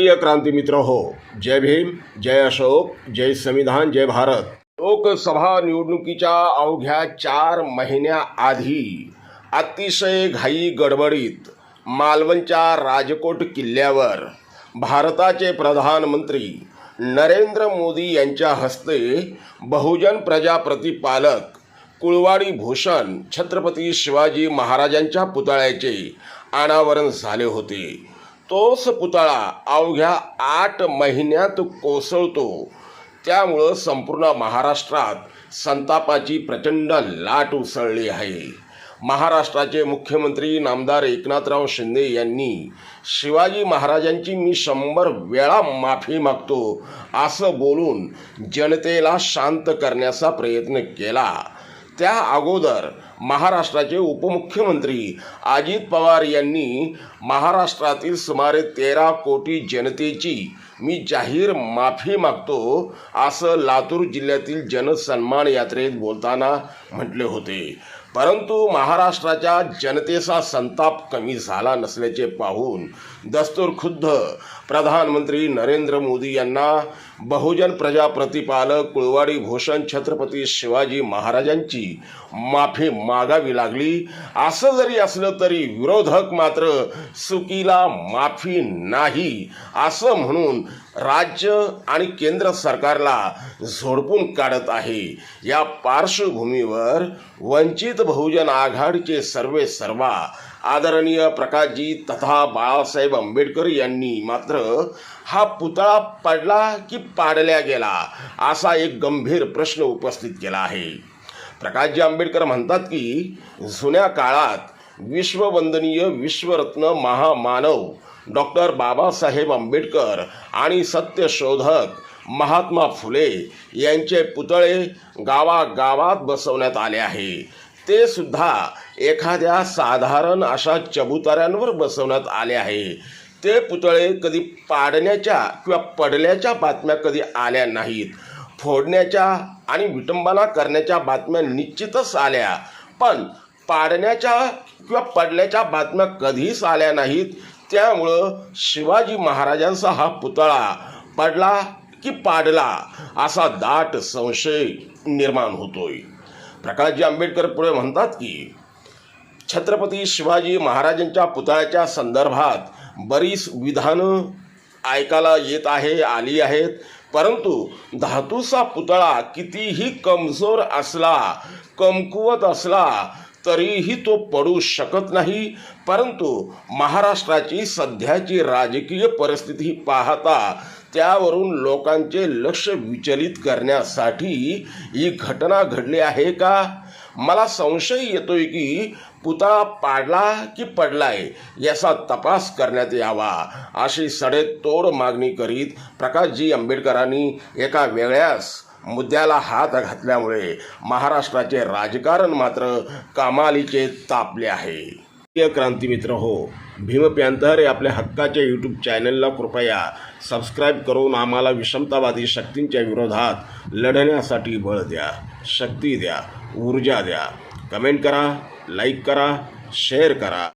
प्रिय क्रांती मित्र हो, जय भीम, जय अशोक, जय संविधान, जय भारत. लोकसभा निवडणुकीच्या अवघ्या 4 महिन्याआधी अतिशय घाई गडबडीत मालवणच्या राजकोट किल्ल्यावर भारताचे प्रधानमंत्री नरेंद्र मोदी यांच्या हस्ते बहुजन प्रजा प्रतिपालक कुळवाडी भूषण छत्रपती शिवाजी महाराजांच्या पुतळ्याचे अनावरण झाले होते. तोच पुतळा अवघ्या 8 महिन्यात कोसळतो. त्यामुळं संपूर्ण महाराष्ट्रात संतापाची प्रचंड लाट उसळली आहे. महाराष्ट्राचे मुख्यमंत्री नामदार एकनाथराव शिंदे यांनी शिवाजी महाराजांची मी 100 वेळा माफी मागतो असं बोलून जनतेला शांत करण्याचा प्रयत्न केला. त्या अगोदर महाराष्ट्राचे उपमुख्यमंत्री अजित पवार यांनी महाराष्ट्रातील सुमारे 13 कोटी जनतेची मी जाहीर माफी मागतो असं लातूर जिल्ह्यातील जनसन्मान यात्रेत बोलताना म्हटले होते. परंतु महाराष्ट्राच्या जनतेचा संताप कमी झाला नसल्याचे पाहून दस्तूरखुद्द प्रधानमंत्री नरेंद्र मोदी यांना बहुजन प्रजा प्रतिपालक कुळवाडी भूषण छत्रपती शिवाजी महाराजांची माफी मागावी लागली. असं जरी असलं तरी विरोधक मात्र चुकीला माफी नाही असं म्हणून राज्य आणि केंद्र सरकारला झोडपून काढत आहे. या पार्श्वभूमीवर वंचित बहुजन आघाडीचे सर्वेसर्वा आदरणीय प्रकाशजी तथा बाळासाहेब आंबेडकर यांनी मात्र हा पुतळा पडला की पाडल्या गेला असा एक गंभीर प्रश्न उपस्थित केला आहे. प्रकाशजी आंबेडकर म्हणतात की जुन्या काळात विश्ववंदनीय विश्वरत्न महामानव डॉक्टर बाबासाहेब आंबेडकर आणि सत्यशोधक महात्मा फुले यांचे पुतळे गावागावात बसवण्यात आले आहे. ते सुद्धा एखाद्या साधारण अशा चबुतऱ्यांवर बसवण्यात आले आहे. ते पुतळे कधी पाडण्याच्या किंवा पडल्याच्या बातम्या कधी आल्या नाहीत. फोडण्याच्या आणि विटंबना करण्याच्या बातम्या निश्चितच आल्या, पण पाडण्याच्या किंवा पडल्याच्या बातम्या कधीच आल्या नाहीत. त्यामुळं शिवाजी महाराजांचा हा पुतळा पडला की पाडला असा दाट संशय निर्माण होतोय. प्रकाशजी आंबेडकर पुढे म्हणतात की छत्रपती शिवाजी महाराजांच्या पुतळ्याच्या संदर्भात बरीच विधानं ऐकायला येत आली आहेत. परंतु धातूचा पुतळा कितीही कमजोर असला, कमकुवत असला तरीही तो पडू शकत नाही. परंतु महाराष्ट्राची सध्याची राजकीय परिस्थिती पाहता त्यावरून लोकांचे लक्ष विचलित करण्यासाठी ही घटना घडली आहे का? मला संशय येतोय की पुतळा पाडला की पडलाय याचा तपास करण्यात यावा अशी सडेतोड मागणी करीत प्रकाशजी आंबेडकरांनी एका वेगळ्याच मुद्द्याला हात घातल्यामुळे महाराष्ट्राचे राजकारण मात्र कमालीचे तापले आहे. प्रिय क्रांती मित्र हो, भीम पॅंथर या आपल्या हक्काच्या यूट्यूब चॅनलला कृपया सबस्क्राईब करून आम्हाला विषमतावादी शक्तींच्या विरोधात लढण्यासाठी बळ द्या, शक्ती द्या, ऊर्जा द्या. कमेंट करा, लाईक करा, शेअर करा.